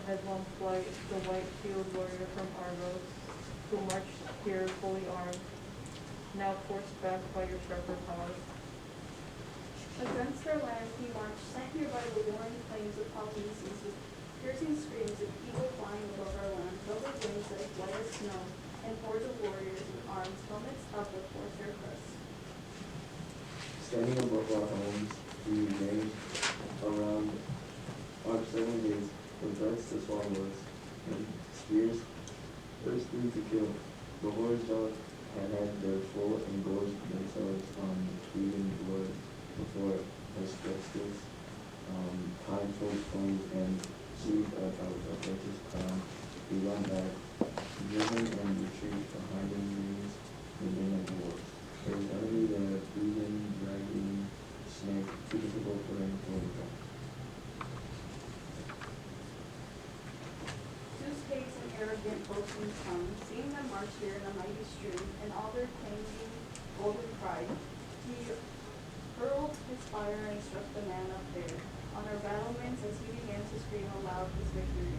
headlong flight, the white shield warrior from Argos, who marched here fully armed, now forced back by your sharper paws. Against our land he marched, sent here by the roaring flames of Palmeses, with piercing screams of eagle flying above our land, filled with wings like white as snow, and hordes of warriors in arms, helmets up with horsehair crests. Standing above our homes, we remained around our 7 days, with darts to swallows, and spears thirsty to kill. The hordes had their full and gorged themselves on bleeding blood before Hesperus, kindfold coins and sheathed a precious crown. We run back, driven and retreat behind enemies in the night war. There is only the breathing, dragging snake, too difficult for any protocol. Zeus hates an arrogant, boasting tongue, seeing them march here in a mighty stream, and all their clanging golden pride, he hurled his fire and struck the man up there on our battlements as he began to scream aloud his victory.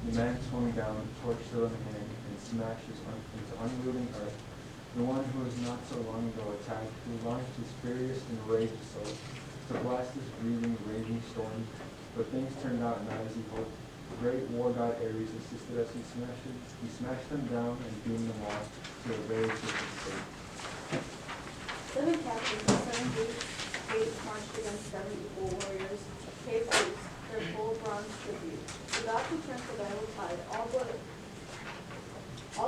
The man swung down, torch still in hand, and smashed into unwielding earth. The one who was not so long ago attacked, who launched his furious and raged assault to blast this breathing, raging storm. But things turned out not as he hoped. The great war god Ares assisted us. He smashed them down and doomed them all to a very different state. 7 captains and 7 gates marched against 7 equal warriors, gave Zeus their full bronze tribute. The god who turned the battle tide, all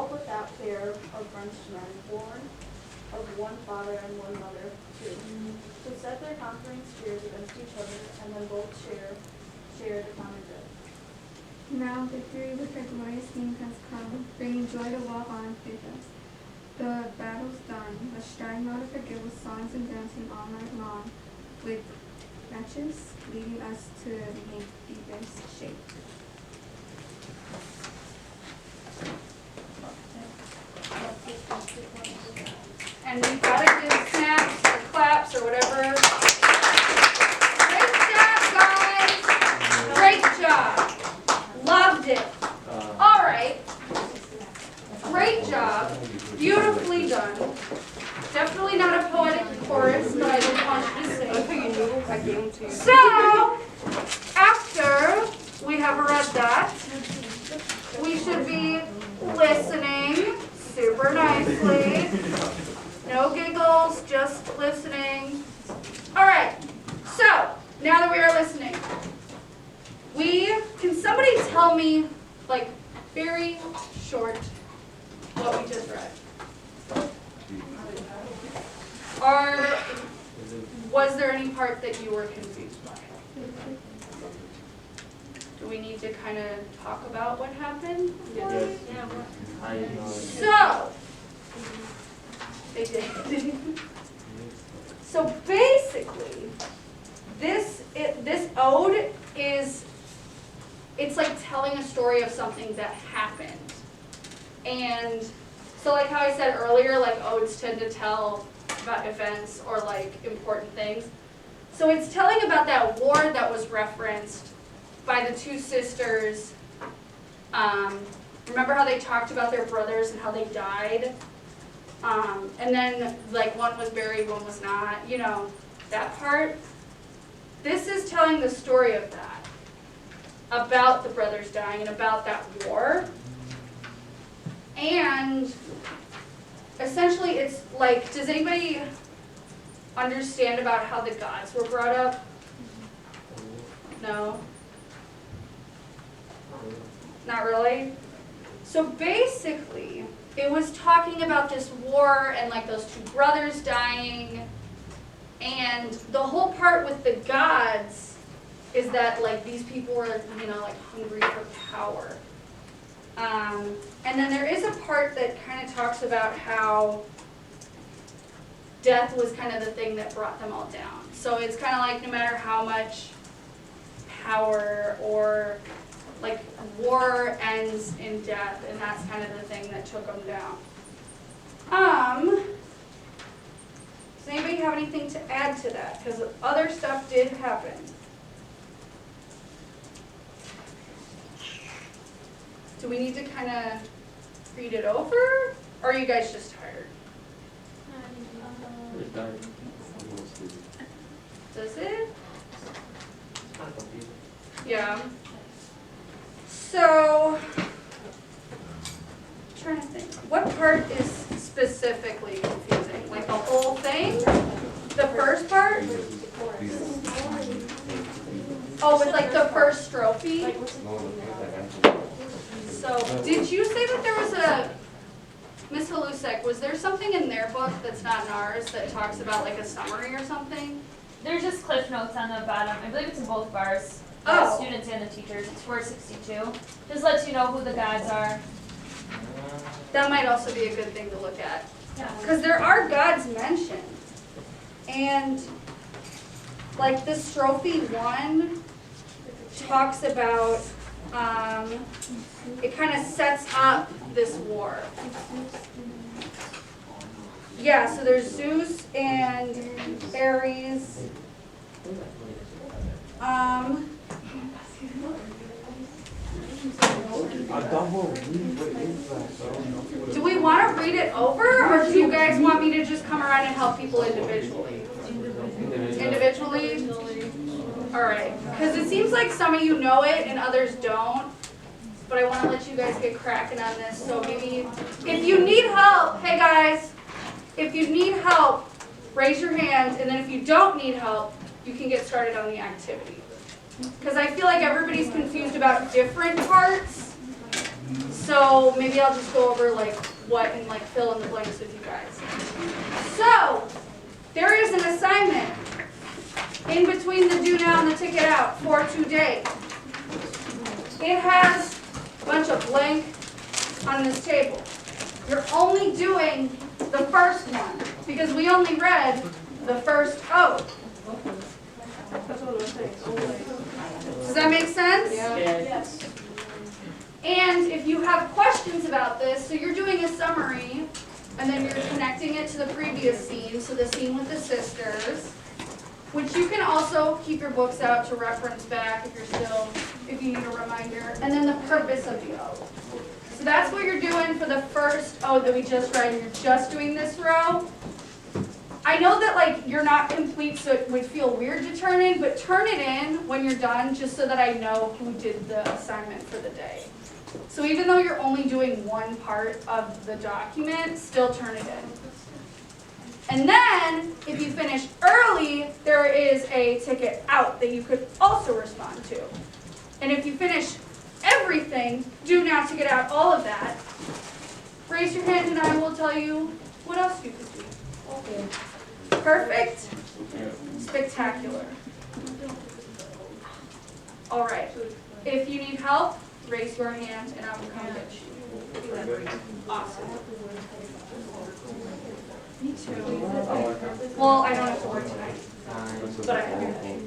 but that pair of Frenchmen, born of one father and one mother, too, who set their conquering spears against each other, and then both shared a common death. Now victory with her glorious name has come, bringing joy to all on with us. The battle's done, let's strive now to forgive with songs and dancing all night long, with matches leading us to make deepest shape. And we've got to give snaps or claps or whatever. Great job, guys. Great job. Loved it. All right. Great job. Beautifully done. Definitely not a poetic chorus, but I didn't want you to sing. I gave them to you. So, after we have read that, we should be listening super nicely. No giggles, just listening. All right, so now that we are listening, can somebody tell me, like, very short, what we just read? Or was there any part that you were confused by? Do we need to kind of talk about what happened? Yes. So, they did. So basically, this ode it's like telling a story of something that happened. And so like how I said earlier, like odes tend to tell about events or like important things. So it's telling about that war that was referenced by the 2 sisters. Remember how they talked about their brothers and how they died? And then like one was buried, one was not, you know, that part. This is telling the story of that, about the brothers dying and about that war. And essentially it's like, does anybody understand about how the gods were brought up? No? Not really? So basically, it was talking about this war and like those 2 brothers dying, and the whole part with the gods is that like these people were, you know, like hungry for power. And then there is a part that kind of talks about how death was kind of the thing that brought them all down. So it's kind of like no matter how much power or like war ends in death, and that's kind of the thing that took them down. Does anybody have anything to add to that? Because other stuff did happen. Do we need to kind of read it over? Or are you guys just tired? Does it? Yeah. So, trying to think, what part is specifically confusing? Like the whole thing? The first part? Oh, with like the first strophe? So, did you say that there was a, Miss Halusek, was there something in their book that's not in ours that talks about like a summary or something? There's just cliff notes on the bottom. I believe it's in both bars. Oh. The students and the teachers. It's 462. Just lets you know who the gods are. That might also be a good thing to look at. Yeah. Because there are gods mentioned. And like the strophe 1 talks about, it kind of sets up this war. Yeah, so there's Zeus and Ares. Do we want to read it over, or do you guys want me to just come around and help people individually? Individually? All right, because it seems like some of you know it and others don't, but I want to let you guys get cracking on this. So maybe, if you need help, hey guys, if you need help, raise your hand, and then if you don't need help, you can get started on the activity. Because I feel like everybody's confused about different parts, so maybe I'll just go over like what and like fill in the blanks with you guys. So, there is an assignment in between the do now and the ticket out for today. It has a bunch of blank on this table. You're only doing the first one because we only read the first ode. That's what I was saying. Does that make sense? Yeah. Yes. And if you have questions about this, so you're doing a summary, and then you're connecting it to the previous scene, so the scene with the sisters, which you can also keep your books out to reference back if you need a reminder, and then the purpose of the ode. So that's what you're doing for the first ode that we just read, and you're just doing this row. I know that like you're not complete, so it would feel weird to turn in, but turn it in when you're done, just so that I know who did the assignment for the day. So even though you're only doing one part of the document, still turn it in. And then, if you finish early, there is a ticket out that you could also respond to. And if you finish everything, do now ticket out all of that, raise your hand and I will tell you what else you could do. Okay. Perfect? Spectacular. All right. If you need help, raise your hand and I will come get you. Awesome. Me too. Well, I don't have to work tonight, but I have to.